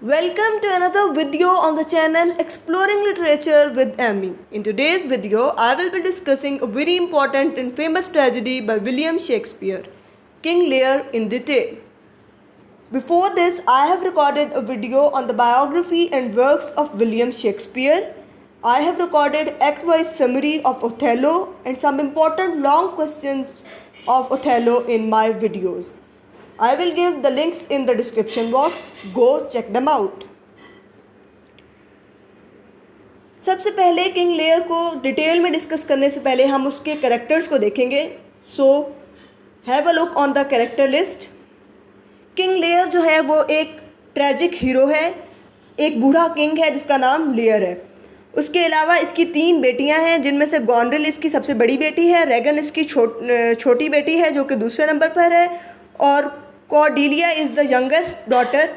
Welcome to another video on the channel Exploring Literature with Amy. In today's video, I will be discussing a very important and famous tragedy by William Shakespeare, King Lear, in detail. Before this, I have recorded a video on the biography and works of William Shakespeare. I have recorded act-wise summary of Othello and some important long questions of Othello in my videos. I will give the links in the description box. Go check them out. सबसे पहले King Lear को detail में discuss करने से पहले हम उसके characters को देखेंगे. So have a look on the character list. King Lear जो है वो एक ट्रैजिक हीरो है, एक बूढ़ा किंग है जिसका नाम लेयर है. उसके अलावा इसकी 3 बेटियां हैं, जिनमें से गॉनरिल इसकी सबसे बड़ी बेटी है, रेगन इसकी छोटी बेटी है जो कि दूसरे नंबर पर है, और Cordelia is the youngest daughter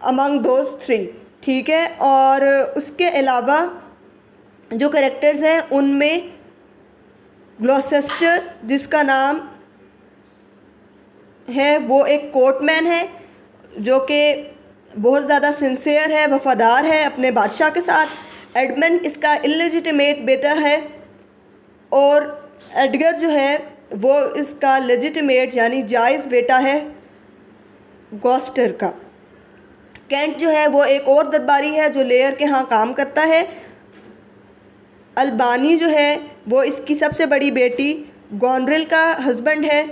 among those 3. ठीक है. और उसके अलावा जो कैरेक्टर्स हैं उनमें ग्लॉसेस्टर जिसका नाम है वो एक कोर्टमैन है जो कि बहुत ज़्यादा सिंसियर है, वफादार है अपने बादशाह के साथ. एडमंड इसका इलेजिटिमेट बेटा है, और एडगर जो है वो इसका लेजिटिमेट यानी जायज़ बेटा है गॉस्टर का. कैंट जो है वो एक और दरबारी है जो लेयर के यहाँ काम करता है. अल्बानी जो है वो इसकी सबसे बड़ी बेटी गॉनरिल का हस्बैंड है.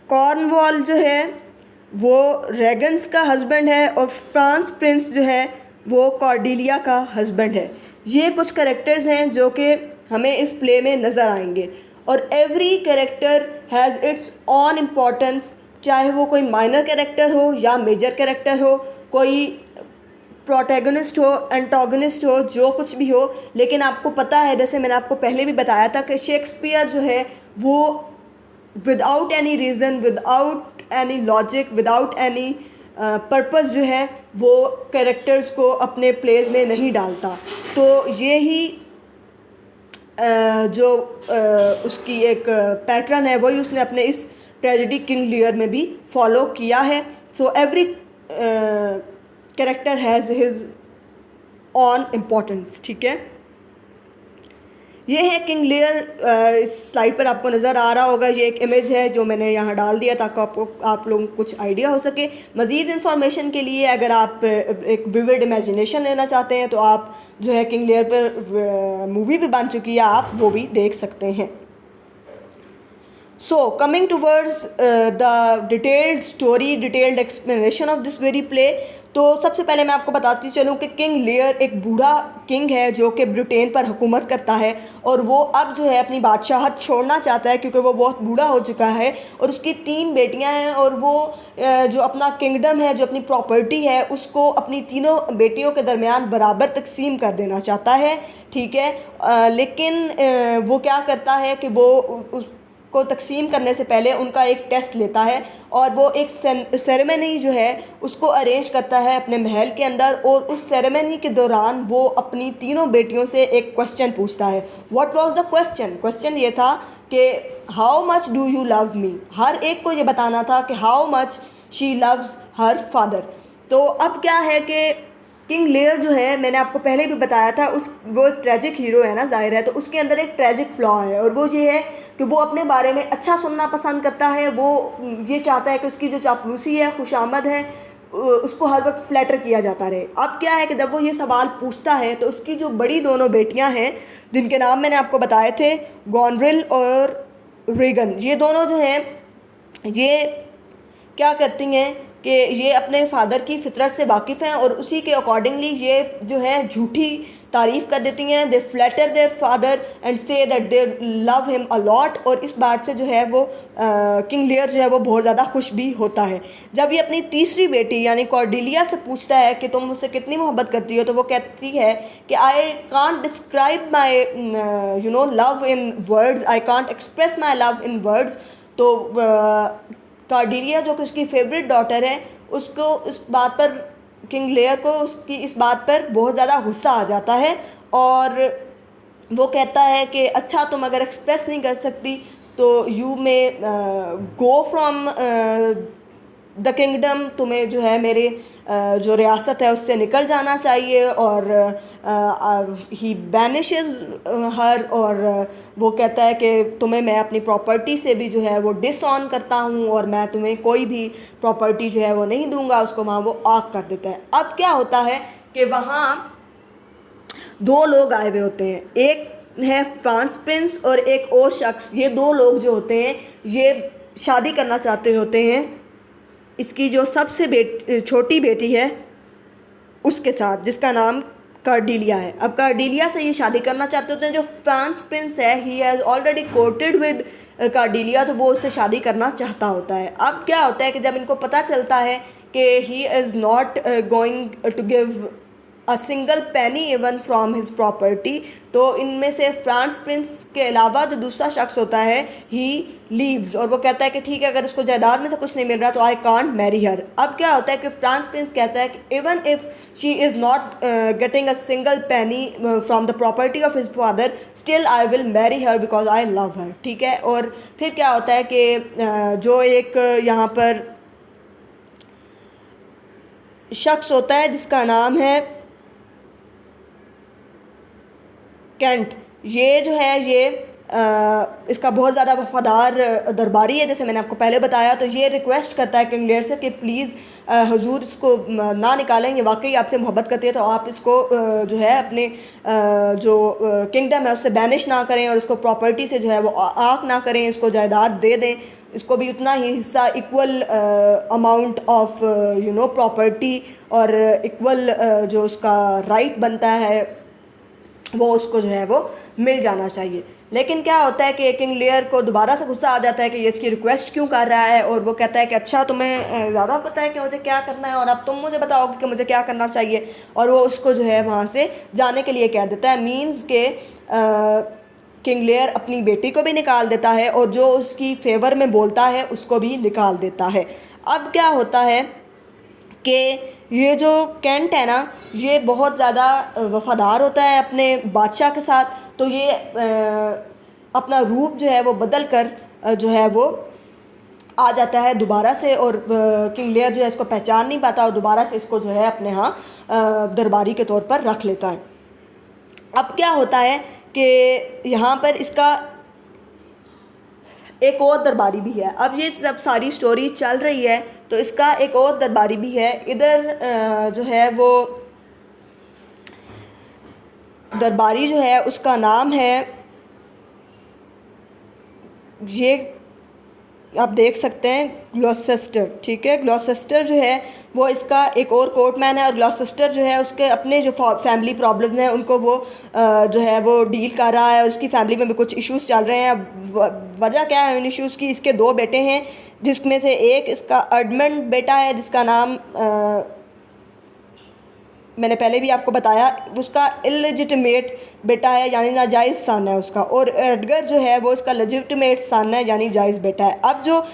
कॉर्नवॉल जो है वो रेगन्स का हस्बैंड है, और फ्रांस प्रिंस जो है वो कॉर्डेलिया का हस्बैंड है. ये कुछ कैरेक्टर्स हैं जो कि हमें इस प्ले में नज़र आएंगे, और every character has its on importance. चाहे वो कोई माइनर कैरेक्टर हो या मेजर कैरेक्टर हो, कोई प्रोटैगनिस्ट हो, एंटागनिस्ट हो, जो कुछ भी हो. लेकिन आपको पता है, जैसे मैंने आपको पहले भी बताया था, कि शेक्सपियर जो है वो without any reason, without any logic, without any purpose जो है वो कैरेक्टर्स को अपने प्लेस में नहीं डालता. तो ये ही जो उसकी एक पैटर्न है वही उसने अपने इस ट्रेजेडी किंग लियर में भी फॉलो किया है. So every character has his on importance. ठीक है. ये है किंग लियर. इस स्लाइड पर आपको नज़र आ रहा होगा, ये एक इमेज है जो मैंने यहाँ डाल दिया ताकि आप लोगों को कुछ आइडिया हो सके. मज़ीद इन्फॉर्मेशन के लिए अगर आप एक विविड इमेजिनेशन लेना चाहते हैं तो आप जो है किंग लियर पर मूवी भी बन चुकी है, आप वो भी देख सकते हैं. So coming towards the detailed story, detailed explanation of this very play. तो सबसे पहले मैं आपको बताती चलूँ कि किंग लियर एक बूढ़ा किंग है जो कि ब्रिटेन पर हुकूमत करता है, और वो अब जो है अपनी बादशाहत छोड़ना चाहता है क्योंकि वो बहुत बूढ़ा हो चुका है. और उसकी 3 बेटियां हैं, और वो जो अपना किंगडम है, जो अपनी प्रॉपर्टी है, उसको अपनी तीनों बेटियों के दरमियान बराबर तकसीम कर देना चाहता है. ठीक है. लेकिन वो क्या करता है कि वो को तकसीम करने से पहले उनका एक टेस्ट लेता है, और वो एक सेरेमनी जो है उसको अरेंज करता है अपने महल के अंदर. और उस सेरेमनी के दौरान वो अपनी तीनों बेटियों से एक क्वेश्चन पूछता है. What was the question? Question ये था कि how much do you love me. हर एक को ये बताना था कि how much she loves her father. तो अब क्या है कि किंग लेयर जो है, मैंने आपको पहले भी बताया था, वो एक ट्रैजिक हीरो है ना, जाहिर है. तो उसके अंदर एक ट्रैजिक फ्लॉ है, और वो ये है कि वो अपने बारे में अच्छा सुनना पसंद करता है. वो ये चाहता है कि उसकी जो चापलूसी है, खुशामद है, उसको हर वक्त फ्लैटर किया जाता रहे. अब क्या है कि जब वो ये सवाल पूछता है तो उसकी जो बड़ी दोनों बेटियां हैं जिनके नाम मैंने आपको बताए थे, गॉनरिल और रेगन, ये दोनों जो हैं ये क्या करती हैं कि ये अपने फादर की फितरत से वाकिफ़ हैं, और उसी के अकॉर्डिंगली ये जो है झूठी तारीफ़ कर देती हैं. They flatter their father and say that they love him a lot. और इस बात से जो है वो किंग लियर जो है वो बहुत ज़्यादा खुश भी होता है. जब ये अपनी तीसरी बेटी यानी कॉर्डेलिया से पूछता है कि तुम मुझसे कितनी मोहब्बत करती हो, तो वो कहती है कि I can't describe my love in words, I can't express my love in words. तो कॉर्डेलिया जो कि उसकी फेवरेट डॉटर है, उसको इस बात पर, किंग लेयर को उसकी इस बात पर बहुत ज़्यादा गुस्सा आ जाता है, और वो कहता है कि अच्छा तुम अगर एक्सप्रेस नहीं कर सकती तो you may go from the kingdom, तुम्हें जो है मेरे जो रियासत है उससे निकल जाना चाहिए। और ही बैनिशेस हर, और वो कहता है कि तुम्हें मैं अपनी प्रॉपर्टी से भी जो है वो डिसऑन करता हूँ और मैं तुम्हें कोई भी प्रॉपर्टी जो है वो नहीं दूंगा। उसको वहाँ वो आग कर देता है। अब क्या होता है कि वहाँ दो लोग आए हुए होते हैं, एक है फ्रांस प्रिंस और एक और शख्स। ये दो लोग जो होते हैं ये शादी करना चाहते होते हैं इसकी जो सबसे छोटी बेटी है उसके साथ, जिसका नाम कार्डिलिया है। अब कार्डिलिया से ये शादी करना चाहते होते हैं। जो फ्रांस प्रिंस है ही हैज़ ऑलरेडी कोर्टेड विद कार्डिलिया, तो वो उससे शादी करना चाहता होता है। अब क्या होता है कि जब इनको पता चलता है कि he is not going to give a single penny even from his property, तो इनमें से फ्रांस प्रिंस के अलावा जो दूसरा शख्स होता है ही लीव्स, और वो कहता है कि ठीक है, अगर उसको जायदाद में से कुछ नहीं मिल रहा तो आई कांट मैरी हर। अब क्या होता है कि फ्रांस प्रिंस कहता है कि even if she is not getting a single Penney from the property of his father, still I will marry her because I love हर। ठीक है। और फिर क्या होता है कि जो एक यहाँ पर शख्स होता है जिसका नाम है कैंट, ये जो है ये इसका बहुत ज़्यादा वफादार दरबारी है, जैसे मैंने आपको पहले बताया। तो ये रिक्वेस्ट करता है किंग लियर से कि प्लीज़ हुजूर इसको ना निकालें, ये वाकई आपसे मोहब्बत करती है, तो आप इसको जो है अपने जो किंगडम है उससे बैनिश ना करें और इसको प्रॉपर्टी से जो है वो आग ना करें, इसको जायदाद दे दें, इसको भी उतना ही हिस्सा इक्वल अमाउंट ऑफ प्रॉपर्टी और इक्वल जो उसका राइट बनता है वो उसको जो है वो मिल जाना चाहिए। लेकिन क्या होता है कि किंग लियर को दोबारा से गुस्सा आ जाता है कि ये इसकी रिक्वेस्ट क्यों कर रहा है, और वो कहता है कि अच्छा तुम्हें ज़्यादा पता है कि मुझे क्या करना है और अब तुम मुझे बताओगे कि मुझे क्या करना चाहिए, और वो उसको जो है वहाँ से जाने के लिए कह देता है। मीन्स के किंग लियर अपनी बेटी को भी निकाल देता है और जो उसकी फेवर में बोलता है उसको भी निकाल देता है। अब क्या होता है कि ये जो कैंट है ना ये बहुत ज़्यादा वफ़ादार होता है अपने बादशाह के साथ, तो ये अपना रूप जो है वो बदल कर जो है वो आ जाता है दोबारा से, और किंग लियर जो है इसको पहचान नहीं पाता और दोबारा से इसको जो है अपने यहाँ दरबारी के तौर पर रख लेता है। अब क्या होता है कि यहाँ पर इसका एक और दरबारी भी है। अब ये सब सारी स्टोरी चल रही है तो इसका एक और दरबारी भी है। इधर जो है वो दरबारी जो है उसका नाम है, ये आप देख सकते हैं, ग्लॉसेस्टर। ठीक है, ग्लॉसेस्टर जो है वो इसका एक और कोर्टमैन है, और ग्लॉसेस्टर जो है उसके अपने जो फैमिली प्रॉब्लम हैं उनको वो जो है वो डील कर रहा है। उसकी फैमिली में भी कुछ इश्यूज़ चल रहे हैं। वजह क्या है उन इश्यूज़ की? इसके दो बेटे हैं जिसमें से एक इसका एडमंड बेटा है जिसका नाम मैंने पहले भी आपको बताया, उसका इलेजिटिमेट बेटा है यानी नाजायज़ सन है उसका, और एडगर जो है वो इसका लेजिटिमेट सन है यानी जायज़ बेटा है। अब जो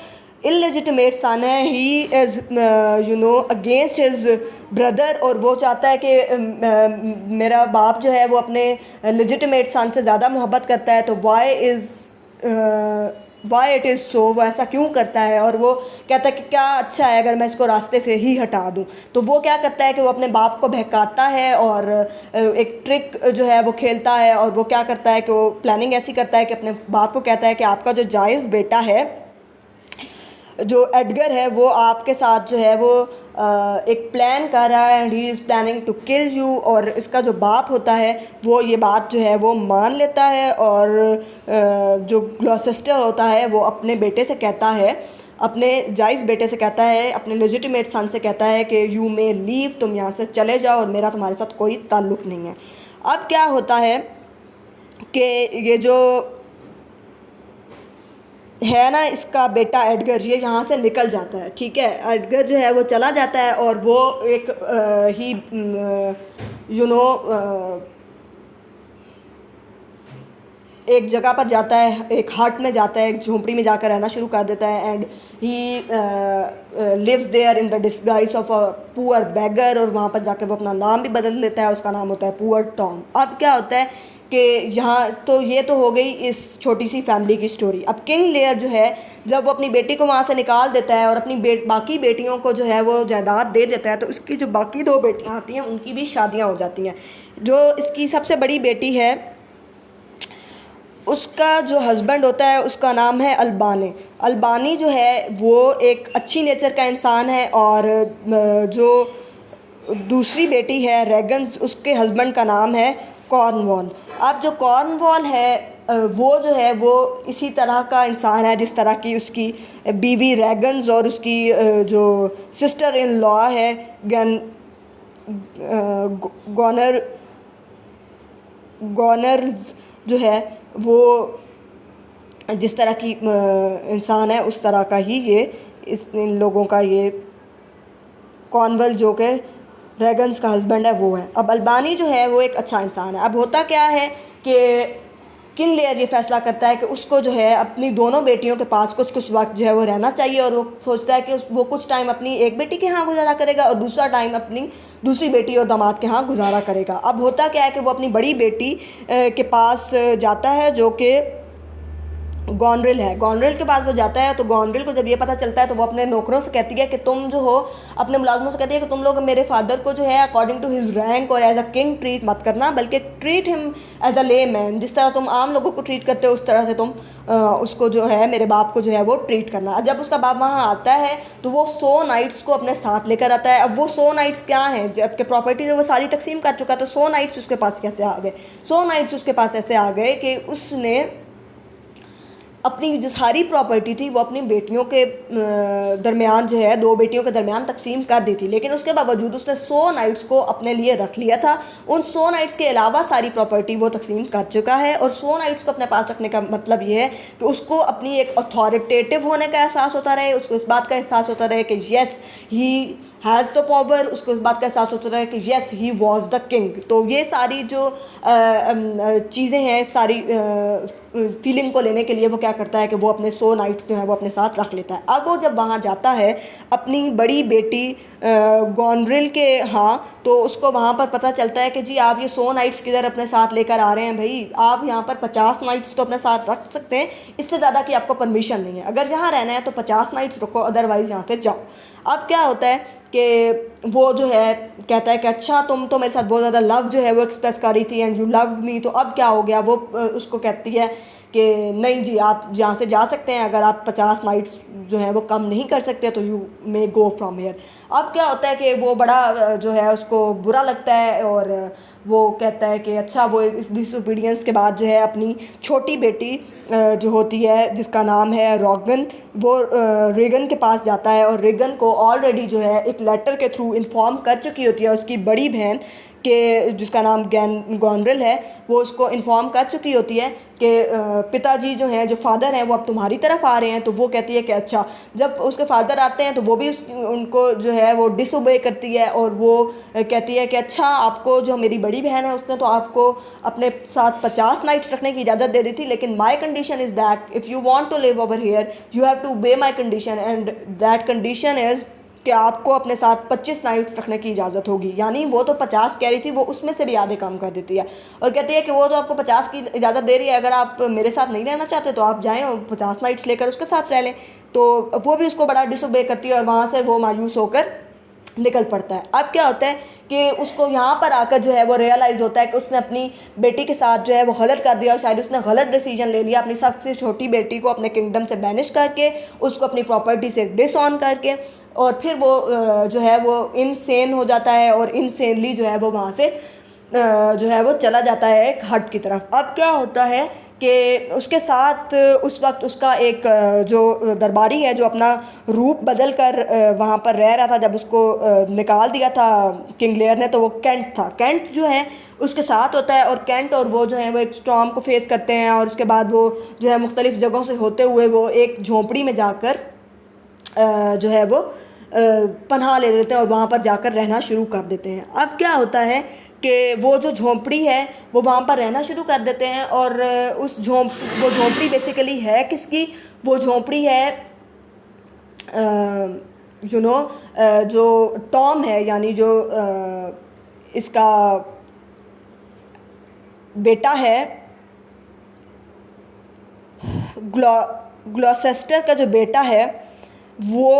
इलेजिटिमेट सन है he is against his brother, और वो चाहता है कि मेरा बाप जो है वो अपने लेजिटिमेट सन से ज़्यादा मोहब्बत करता है, तो वाई इट इज़ सो, वो ऐसा क्यों करता है। और वो कहता है कि क्या अच्छा है अगर मैं इसको रास्ते से ही हटा दूँ। तो वो क्या करता है कि वो अपने बाप को बहकाता है और एक ट्रिक जो है वो खेलता है, और वो क्या करता है कि वो प्लानिंग ऐसी करता है कि अपने बाप को कहता है कि आपका जो जायज़ बेटा है जो एडगर है वो आपके साथ जो है वो एक प्लान कर रहा है and he is planning to kill you. और इसका जो बाप होता है वो ये बात जो है वो मान लेता है, और जो ग्लॉसेस्टर होता है वो अपने बेटे से कहता है, अपने जायज़ बेटे से कहता है, अपने लेजिटिमेट सन से कहता है कि यू मे लीव, तुम यहाँ से चले जाओ और मेरा तुम्हारे साथ कोई ताल्लुक़ नहीं है। अब क्या होता है कि ये जो है ना इसका बेटा एडगर, ये यहाँ से निकल जाता है। ठीक है, एडगर जो है वो चला जाता है और वो एक एक जगह पर जाता है, एक हट में जाता है, एक झोंपड़ी में जाकर रहना शुरू कर देता है। And he lives there in the disguise of a poor beggar, और वहाँ पर जाकर वो अपना नाम भी बदल लेता है, उसका नाम होता है पुअर टॉम। अब क्या होता है कि यहाँ तो ये तो हो गई इस छोटी सी फैमिली की स्टोरी। अब किंग लेयर जो है जब वो अपनी बेटी को वहाँ से निकाल देता है और अपनी बाकी बेटियों को जो है वो जायदाद दे देता है, तो उसकी जो बाकी दो बेटियाँ होती हैं उनकी भी शादियाँ हो जाती हैं। जो इसकी सबसे बड़ी बेटी है उसका जो हस्बैंड होता है उसका नाम है अल्बानी। अल्बानी जो है वो एक अच्छी नेचर का इंसान है, और जो दूसरी बेटी है रेगन्स, उसके हस्बैंड का नाम है कॉर्नवॉल। अब जो कॉर्नवॉल है वो जो है वो इसी तरह का इंसान है जिस तरह की उसकी बीवी रेगन्स और उसकी जो सिस्टर इन लॉ है गन गॉनर गॉनर्स जो है वो जिस तरह की इंसान है उस तरह का ही ये इन लोगों का ये कॉर्नवॉल जो कि रेगन्स का हस्बैंड है वो है। अब अल्बानी जो है वो एक अच्छा इंसान है। अब होता क्या है कि किंग लेयर ये फैसला करता है कि उसको जो है अपनी दोनों बेटियों के पास कुछ कुछ वक्त जो है वो रहना चाहिए, और वो सोचता है कि वो कुछ टाइम अपनी एक बेटी के यहाँ गुजारा करेगा और दूसरा टाइम अपनी दूसरी बेटी और दामाद के यहाँ गुजारा करेगा। अब होता क्या है कि वो अपनी बड़ी बेटी के पास जाता है जो कि गॉनरिल है। गॉनरिल के पास वो जाता है, तो गॉनरिल को जब ये पता चलता है तो वो अपने नौकरों से कहती है कि तुम जो हो, अपने मुलाजमों से कहती है कि तुम लोग मेरे फादर को जो है अकॉर्डिंग टू हिज रैंक और एज अ किंग ट्रीट मत करना, बल्कि ट्रीट हिम एज अ ले मैन। जिस तरह तुम आम लोगों को ट्रीट करते हो उस तरह से तुम उसको जो है मेरे बाप को जो है वो ट्रीट करना। जब उसका बाप वहाँ आता है तो वो 100 नाइट्स को अपने साथ लेकर आता है। अब वो 100 नाइट्स क्या हैं, जबकि प्रॉपर्टी जो वो सारी तकसीम कर चुका, तो 100 नाइट्स उसके पास कैसे आ गए? 100 नाइट्स उसके पास ऐसे आ गए कि उसने अपनी जो सारी प्रॉपर्टी थी वो अपनी बेटियों के दरमियान जो है, दो बेटियों के दरमियान तकसीम कर दी थी, लेकिन उसके बावजूद उसने 100 नाइट्स को अपने लिए रख लिया था। उन 100 नाइट्स के अलावा सारी प्रॉपर्टी वो तकसीम कर चुका है, और 100 नाइट्स को अपने पास रखने का मतलब ये है कि उसको अपनी एक अथॉरिटेटिव होने का एहसास होता रहे, उसको इस बात का एहसास होता रहे कि yes he has the power, उसको इस बात का एहसास होता है कि yes he was the king. तो ये सारी जो चीज़ें हैं, सारी फीलिंग को लेने के लिए वो क्या करता है कि वो अपने 100 नाइट्स जो है वो अपने साथ रख लेता है। अब वो जब वहाँ जाता है अपनी बड़ी बेटी गॉनरिल के यहाँ, तो उसको वहाँ पर पता चलता है कि जी आप ये 100 नाइट्स किधर अपने साथ लेकर आ रहे हैं भाई, आप यहाँ पर 50 नाइट्स तो अपने साथ रख सकते हैं, इससे ज़्यादा की आपको परमिशन नहीं है। अगर यहाँ रहना है तो 50 नाइट्स रखो, अदरवाइज़ यहाँ से जाओ। अब क्या होता है कि वो जो है कहता है कि अच्छा तुम तो मेरे साथ बहुत ज़्यादा लव जो है वो एक्सप्रेस कर रही थी एंड यू लव मी, तो अब क्या हो गया? वो उसको कहती है कि नहीं जी आप यहाँ से जा सकते हैं, अगर आप 50 नाइट्स जो है वो कम नहीं कर सकते तो you may go from here. अब क्या होता है कि वो बड़ा जो है उसको बुरा लगता है, और वो कहता है कि अच्छा वो इस डिसओबीडियंस के बाद जो है अपनी छोटी बेटी जो होती है जिसका नाम है रॉगन, वो रेगन के पास जाता है, और रेगन को ऑलरेडी जो है एक लेटर के थ्रू इन्फॉर्म कर चुकी होती है उसकी बड़ी बहन के, जिसका नाम गॉनरिल है, वो उसको इन्फॉर्म कर चुकी होती है कि पिताजी जो हैं, जो फादर हैं, वो अब तुम्हारी तरफ आ रहे हैं। तो वो कहती है कि अच्छा, जब उसके फादर आते हैं तो वो भी उनको जो है वो डिसओबे करती है, और वो कहती है कि अच्छा आपको जो मेरी बड़ी बहन है उसने तो आपको अपने साथ 50 नाइट्स रखने की इजाज़त दे दी थी, लेकिन my condition is that if you want to live over here you have to obey my condition, and that condition is कि आपको अपने साथ 25 नाइट्स रखने की इजाज़त होगी। यानी वो तो 50 कह रही थी, वो उसमें से भी आधे कम कर देती है, और कहती है कि वो तो आपको 50 की इजाज़त दे रही है, अगर आप मेरे साथ नहीं रहना चाहते तो आप जाएं और 50 नाइट्स लेकर उसके साथ रह लें। तो वो भी उसको बड़ा डिसओबे करती है, और वहाँ से वो मायूस होकर निकल पड़ता है। अब क्या होता है कि उसको यहाँ पर आकर जो है वो रियलाइज़ होता है कि उसने अपनी बेटी के साथ जो है वो गलत कर दिया, और शायद उसने गलत डिसीजन ले लिया अपनी सबसे छोटी बेटी को अपने किंगडम से बैनिश करके, उसको अपनी प्रॉपर्टी से डिसऑन करके, और फिर वो जो है वो इनसेन हो जाता है, और इनसेनली जो है वो वहाँ से जो है वो चला जाता है एक हट की तरफ। अब क्या होता है कि उसके साथ उस वक्त उसका एक जो दरबारी है जो अपना रूप बदल कर वहाँ पर रह रहा था, जब उसको निकाल दिया था किंग लेयर ने, तो वो कैंट था। कैंट जो है उसके साथ होता है, और कैंट और वो जो है वो एक स्टॉर्म को फेस करते हैं, और उसके बाद वो जो है मुख्तलिफ़ जगहों से होते हुए वो एक झोंपड़ी में जाकर जो है वो पनाह ले लेते हैं, और वहाँ पर जाकर रहना शुरू कर देते हैं। अब क्या होता है कि वो जो झोंपड़ी है वो वहाँ पर रहना शुरू कर देते हैं, और वो झोंपड़ी बेसिकली है किसकी? वो झोंपड़ी है जो टॉम है, यानी जो इसका बेटा है, ग्लॉसेस्टर का जो बेटा है वो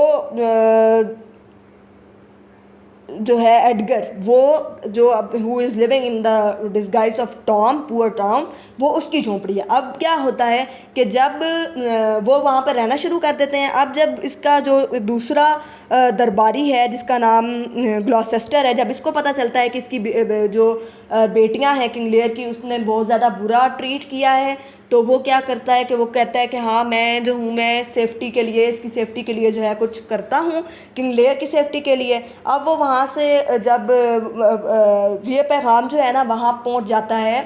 जो है एडगर, वो जो अब who is living in the disguise of Tom, poor Tom, वो उसकी झोंपड़ी है। अब क्या होता है कि जब वो वहाँ पर रहना शुरू कर देते हैं, अब जब इसका जो दूसरा दरबारी है जिसका नाम ग्लॉसेस्टर है, जब इसको पता चलता है कि इसकी जो बेटियां हैं किंग लियर की, उसने बहुत ज़्यादा बुरा ट्रीट किया है, तो वो क्या करता है कि वो कहता है कि हाँ मैं जो हूँ, मैं सेफ़्टी के लिए, इसकी सेफ़्टी के लिए जो है कुछ करता हूँ, किंग लेयर की सेफ़्टी के लिए। अब वो वहाँ से जब ये पैगाम जो है ना वहाँ पहुँच जाता है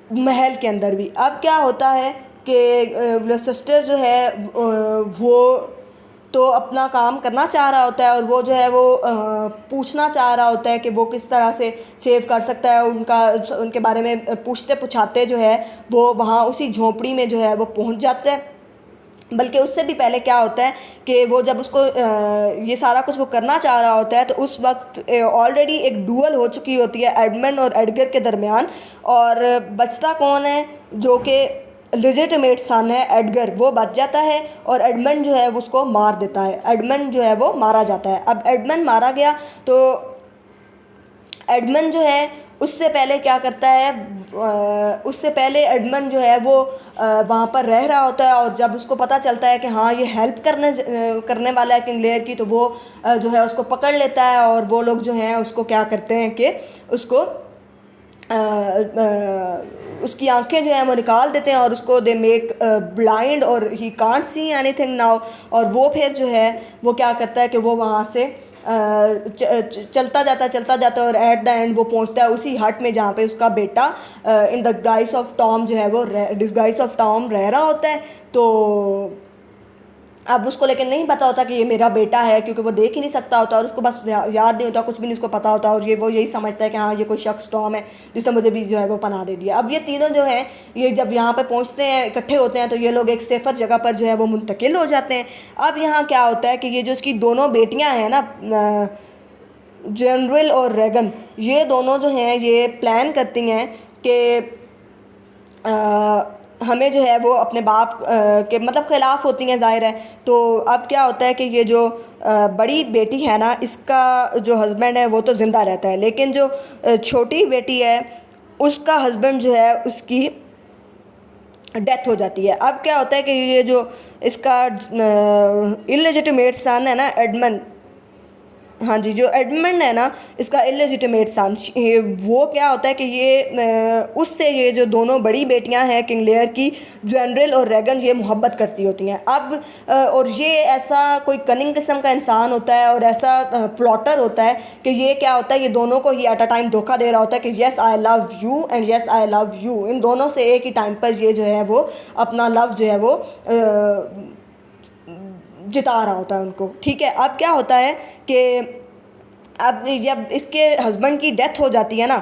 महल के अंदर भी। अब क्या होता है कि ग्लॉसेस्टर जो है वो तो अपना काम करना चाह रहा होता है, और वो जो है वो पूछना चाह रहा होता है कि वो किस तरह से सेव कर सकता है। उनके बारे में पूछते पुछाते जो है वो वहाँ उसी झोंपड़ी में जो है वो पहुँच जाता है। बल्कि उससे भी पहले क्या होता है कि वो जब उसको ये सारा कुछ वो करना चाह रहा होता है, तो उस वक्त ऑलरेडी एक डुअल हो चुकी होती है एडमंड और एडगर के दरमियान, और बचता कौन है, जो कि लेजिटिमेट सन है एडगर, वो बच जाता है और एडमंड जो है उसको मार देता है। एडमंड जो है वो मारा जाता है। अब एडमंड मारा गया तो एडमंड जो है उससे पहले क्या करता है, उससे पहले एडमंड जो है वो वहाँ पर रह रहा होता है, और जब उसको पता चलता है कि हाँ ये हेल्प करने वाला है किंग लेयर की, तो वो जो है उसको पकड़ लेता है, और वो लोग जो हैं उसको क्या करते हैं कि उसको उसकी आंखें जो हैं वो निकाल देते हैं, और उसको दे मेक ब्लाइंड और he can't see anything now. और वो फिर जो है वो क्या करता है कि वो वहाँ से चलता जाता है, और एट द एंड वो पहुँचता है उसी हट में जहाँ पे उसका बेटा in the guys of Tom जो है वो डिस्गाइस ऑफ टॉम रह रहा होता है। तो अब उसको लेकिन नहीं पता होता कि ये मेरा बेटा है, क्योंकि वो देख ही नहीं सकता होता, और उसको बस याद नहीं होता, कुछ भी नहीं उसको पता होता, और वो यही समझता है कि हाँ ये कोई शख्स टॉम है जिसने मुझे भी जो है वो पनाह दे दिया। अब ये तीनों जो हैं ये जब यहाँ पे पहुँचते हैं, इकट्ठे होते हैं, तो ये लोग एक सेफ़र जगह पर जो है वो मुंतकिल हो जाते हैं। अब यहाँ क्या होता है कि ये जो इसकी दोनों बेटियाँ हैं ना, जनरल और रेगन, ये दोनों जो हैं ये प्लान करती हैं कि हमें जो है वो अपने बाप के मतलब ख़िलाफ़ होती हैं, ज़ाहिर है। तो अब क्या होता है कि ये जो बड़ी बेटी है ना, इसका जो हस्बैंड है वो तो ज़िंदा रहता है, लेकिन जो छोटी बेटी है उसका हस्बैंड जो है उसकी डेथ हो जाती है। अब क्या होता है कि ये जो इसका इलेजिटिमेट सन है ना एडमंड, हाँ जी, जो एडमंड है ना इसका इलेजिटिमेट सन, वो क्या होता है कि ये उससे ये जो दोनों बड़ी बेटियां हैं किंग लेयर की, जनरल और रेगन, ये मोहब्बत करती होती हैं। अब और ये ऐसा कोई कनिंग किस्म का इंसान होता है और ऐसा प्लॉटर होता है कि ये क्या होता है, ये दोनों को ही एट अ टाइम धोखा दे रहा होता है कि yes I love you and yes I love you. इन दोनों से एक ही टाइम पर ये जो है वो अपना लव जो है वो जिता रहा होता है उनको, ठीक है। अब क्या होता है कि अब जब इसके हस्बैंड की डेथ हो जाती है ना,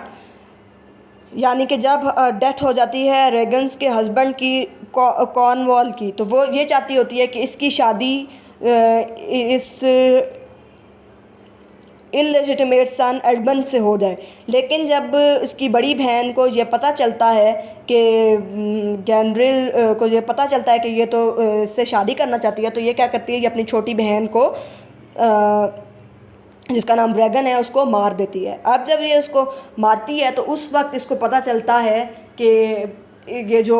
यानी कि जब डेथ हो जाती है रेगन्स के हस्बैंड की, कॉर्नवॉल की, तो वो ये चाहती होती है कि इसकी शादी इस इलेजिटिमेट सन एडमंड से हो जाए। लेकिन जब इसकी बड़ी बहन को ये पता चलता है कि गैनरिल को ये पता चलता है कि ये तो इससे शादी करना चाहती है, तो ये क्या करती है, ये अपनी छोटी बहन को जिसका नाम रेगन है उसको मार देती है। अब जब ये उसको मारती है तो उस वक्त इसको पता चलता है कि ये जो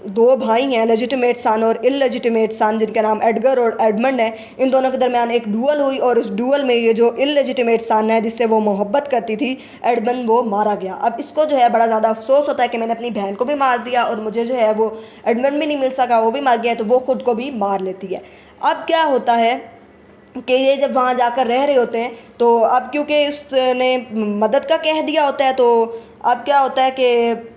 दो भाई हैं, लेजिटिमेट सन और इलेजिटिमेट सन, जिनका नाम एडगर और एडमंड है, इन दोनों के दरमियान एक डुअल हुई, और उस डुअल में ये जो इलेजिटिमेट सन है जिससे वो मोहब्बत करती थी एडमंड, वो मारा गया। अब इसको जो है बड़ा ज़्यादा अफसोस होता है कि मैंने अपनी बहन को भी मार दिया और मुझे जो है वो एडमंड भी नहीं मिल सका, वो भी मार गया, तो वो ख़ुद को भी मार लेती है। अब क्या होता है कि ये जब वहाँ जाकर रह रहे होते हैं, तो अब क्योंकि इसने मदद का कह दिया होता है, तो अब क्या होता है कि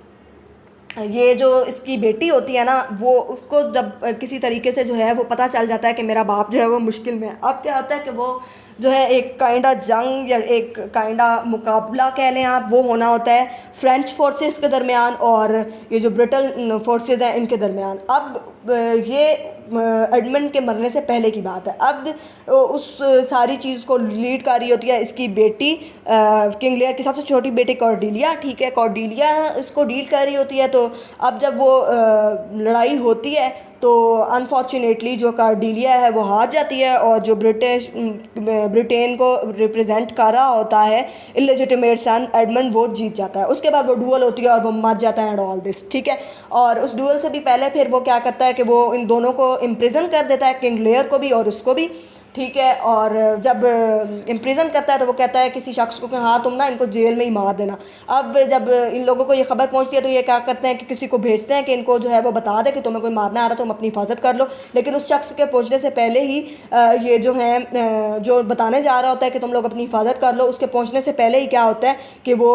ये जो इसकी बेटी होती है ना, वो उसको जब किसी तरीके से जो है वो पता चल जाता है कि मेरा बाप जो है वो मुश्किल में है। अब क्या होता है कि वो जो है एक काइंडा जंग या एक काइंडा मुकाबला कह लें आप, वो होना होता है फ्रेंच फोर्सेस के दरमियान और ये जो ब्रिटन फोर्सेस हैं इनके दरमियान। अब ये एडमंड के मरने से पहले की बात है। अब उस सारी चीज़ को लीड कर रही होती है इसकी बेटी, किंग लियर की सबसे छोटी बेटी कॉर्डेलिया, ठीक है। कॉर्डेलिया इसको डील कर रही होती है। तो अब जब वो लड़ाई होती है तो अनफॉर्चुनेटली जो कॉर्डेलिया है वो हार जाती है, और जो ब्रिटेन को रिप्रेजेंट कर रहा होता है इलेजिटिमेट सन एडमंड, वो जीत जाता है। उसके बाद वो डुअल होती है और वो मर जाता है एंड ऑल दिस, ठीक है। और उस डुअल से भी पहले फिर वो क्या करता है कि वो इन दोनों को इम्प्रिजन कर देता है, किंग लियर को भी और उसको भी, ठीक है। और जब इम्प्रिजन करता है तो वो कहता है किसी शख्स को कि हाँ तुम ना इनको जेल में ही मार देना। अब जब इन लोगों को ये खबर पहुंचती है तो ये क्या करते हैं कि किसी को भेजते हैं कि इनको जो है वो बता दे कि तुम्हें कोई मारना आ रहा, तुम अपनी हिफाजत कर लो। लेकिन उस शख्स के पहुंचने से पहले ही ये जो है जो बताने जा रहा होता है कि तुम लोग अपनी हिफाजत कर लो, उसके पहुँचने से पहले ही क्या होता है कि वो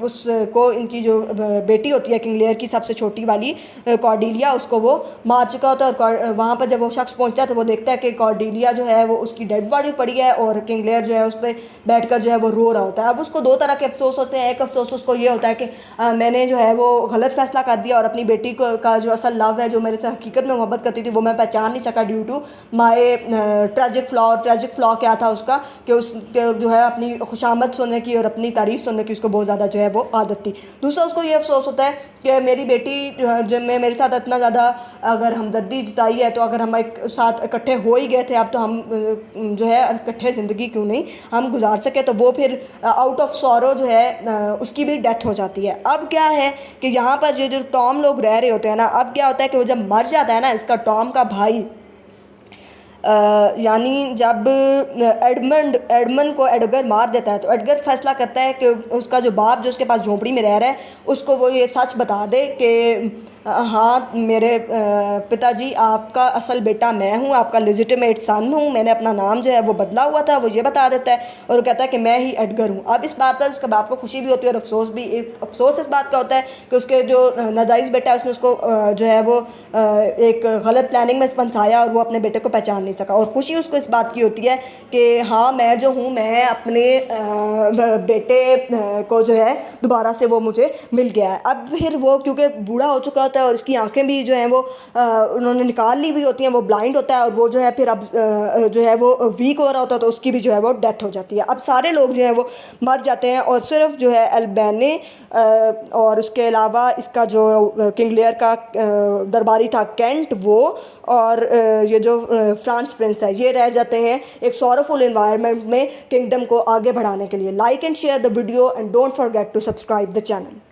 उसको इनकी जो बेटी होती है किंग लियर की सबसे छोटी वाली कॉर्डेलिया, उसको वो मार चुका होता है। और वहाँ पर जब वो शख्स पहुँचता है तो वो देखता है कि कॉर्डेलिया जो है वो उसकी डेड बॉडी पड़ी है और किंग लियर जो है उस पर बैठकर जो है वो रो रहा होता है। अब उसको दो तरह के अफसोस होते हैं। एक अफसोस उसको ये होता है कि मैंने जो है वो गलत फैसला कर दिया और अपनी बेटी को का जो असल लव है, जो मेरे से हकीकत में मोहब्बत करती थी, वो मैं पहचान नहीं सका due to my tragic flaw. और ट्रेजिक फ्लॉ क्या था उसका कि उसके जो है अपनी खुशामद सुनने की और अपनी तारीफ़ सुनने की उसको बहुत ज़्यादा जो है वो आदत थी। दूसरा उसको ये अफसोस होता है कि मेरी बेटी जब मैं मेरे साथ इतना ज़्यादा अगर हमदर्दी जताई है, तो अगर हम एक साथ इकट्ठे हो ही गए थे अब तो हम जो है इकट्ठे ज़िंदगी क्यों नहीं हम गुजार सके। तो वो फिर आउट ऑफ सॉरो जो है उसकी भी डेथ हो जाती है। अब क्या है कि यहाँ पर जो टॉम लोग रह रहे होते हैं ना, अब क्या होता है कि वो जब मर जाता है ना इसका टॉम का भाई, यानी जब एडमंड को एडगर मार देता है तो एडगर फैसला करता है कि उसका जो बाप जो उसके पास झोंपड़ी में रह रहा है उसको वो ये सच बता दे कि हाँ मेरे पिताजी आपका असल बेटा मैं हूँ, आपका लेजिटिमेट सन हूँ, मैंने अपना नाम जो है वो बदला हुआ था। वो ये बता देता है और वो कहता है कि मैं ही एडगर हूँ। अब इस बात पर उसके बाप को खुशी भी होती है और अफसोस भी। अफसोस इस बात का होता है कि उसके जो नाजायज़ बेटा है उसने उसको जो है वो एक गलत प्लानिंग में फंसाया और वो अपने बेटे को पहचान नहीं सका। और खुशी उसको इस बात की होती है कि हाँ मैं जो हूँ मैं अपने बेटे को जो है दोबारा से वो मुझे मिल गया है। अब फिर वो क्योंकि बूढ़ा हो चुका होता है और इसकी आंखें भी जो हैं वो उन्होंने निकाल ली हुई होती हैं, वो ब्लाइंड होता है और वो जो है फिर अब जो है वो वीक हो रहा होता है तो उसकी भी जो है वो डेथ हो जाती है। अब सारे लोग जो हैं वो मर जाते हैं और सिर्फ जो है अल्बेनी और उसके अलावा इसका जो किंग लियर का दरबारी था केंट, वो और ये जो फ्रांस प्रिंस है, ये रह जाते हैं एक सॉरोफुल एनवायरनमेंट में किंगडम को आगे बढ़ाने के लिए। Like and share the video and don't forget to subscribe the channel.